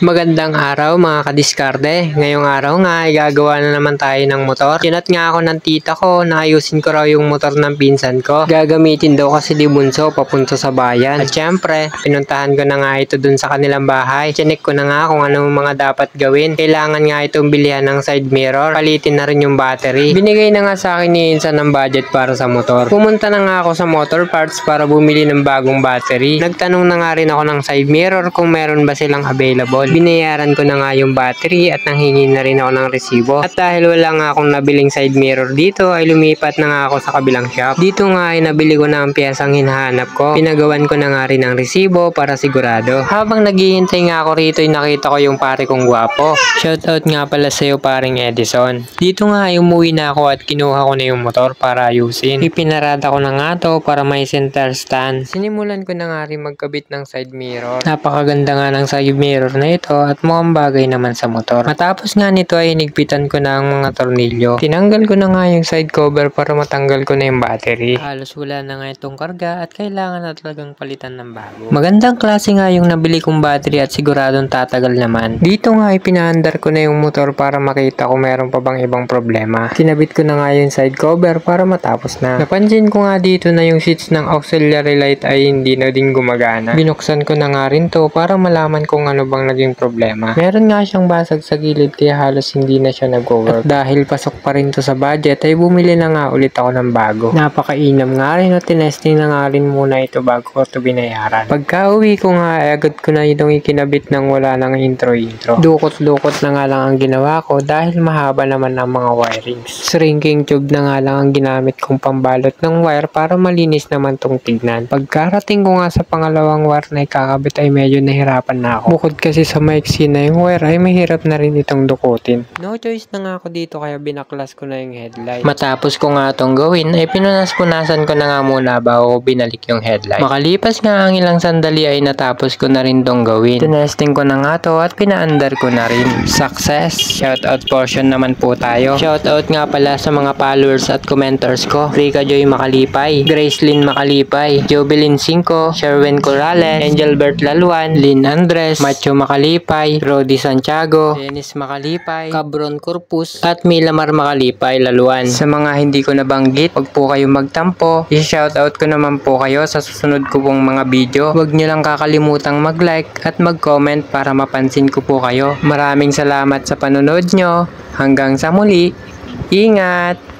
Magandang araw mga kadiskarde. Ngayong araw nga ay gagawa na naman tayo ng motor. Kinat nga ako ng tita ko na ayusin ko raw yung motor ng pinsan ko. Gagamitin daw kasi di bunso papunta sa bayan. At syempre, pinuntahan ko na nga ito dun sa kanilang bahay. Chinek ko na nga kung anong mga dapat gawin. Kailangan nga itong bilihan ng side mirror. Palitin na rin yung battery. Binigay na nga sa akin ni Insan ng budget para sa motor. Pumunta na nga ako sa motor parts para bumili ng bagong battery. Nagtanong na nga rin ako ng side mirror kung meron ba silang available. Binayaran ko na nga yung battery at nanghingi na rin ako ng resibo. At dahil wala nga akong nabiling side mirror dito ay lumipat na nga ako sa kabilang shop. Dito nga ay nabili ko na ang piyesang hinahanap ko. Pinagawan ko na nga rin ng resibo para sigurado. Habang naghihintay nga ako rito ay nakita ko yung pare kong gwapo. Shoutout nga pala sa'yo paring Edison. Dito nga ay umuwi na ako at kinuha ko na yung motor para ayusin. Ipinarada ko na nga to para may center stand. Sinimulan ko na nga rin magkabit ng side mirror. Napakaganda nga ng side mirror na ito at mukhang bagay naman sa motor. Matapos nga nito ay hinigpitan ko na ang mga tornilyo. Tinanggal ko na nga yung side cover para matanggal ko na yung battery. Halos wala na nga itong karga at kailangan na talagang palitan ng bago. Magandang klase nga yung nabili kong battery at siguradong tatagal naman. Dito nga ay pinaandar ko na yung motor para makita kung meron pa bang ibang problema. Kinabit ko na nga yung side cover para matapos na. Napansin ko nga dito na yung switch ng auxiliary light ay hindi na din gumagana. Binuksan ko na nga rin to para malaman kung ano bang naging problema. Meron nga siyang basag sa gilid kaya halos hindi na siya nag-work. At dahil pasok pa rin to sa budget ay bumili na nga ulit ako ng bago. Napakainam nga rin at tinesting na nga rin muna ito bago ko ito binayaran. Pagka uwi ko nga ay agad ko na itong ikinabit nang wala nang intro. Dukot-dukot na nga lang ang ginawa ko dahil mahaba naman ang mga wirings. Shrinking tube na nga lang ang ginamit kong pambalot ng wire para malinis naman tong tignan. Pagkarating ko nga sa pangalawang wire na ikakabit ay medyo nahirapan na ako. Bukod kasi sa maiksi na yung wire ay mahirap na rin itong dukutin. No choice na nga ako dito kaya binaklas ko na yung headlight. Matapos ko nga itong gawin ay pinunas-punasan ko na nga muna bago ko binalik yung headlight. Makalipas nga ang ilang sandali ay natapos ko na rin itong gawin. Tinesting ko na nga to at pinaandar ko na rin. Success! Shoutout portion naman po tayo. Shoutout nga pala sa mga followers at commenters ko. Rika Joy Makalipay, Gracelyn Makalipay, Jovelyn Cinco, Sherwin Corrales, Angelbert Laluan, Lynn Andres, Macho Makalipay, Rodi Santiago, Dennis Makalipay, Cabron Corpus, at Milamar Makalipay Laluan. Sa mga hindi ko nabanggit, wag po kayo magtampo. I-shoutout ko naman po kayo sa susunod ko pong mga video. Huwag nyo lang kakalimutang mag-like at mag-comment para mapansin ko po kayo. Maraming salamat sa panonood nyo. Hanggang sa muli. Ingat!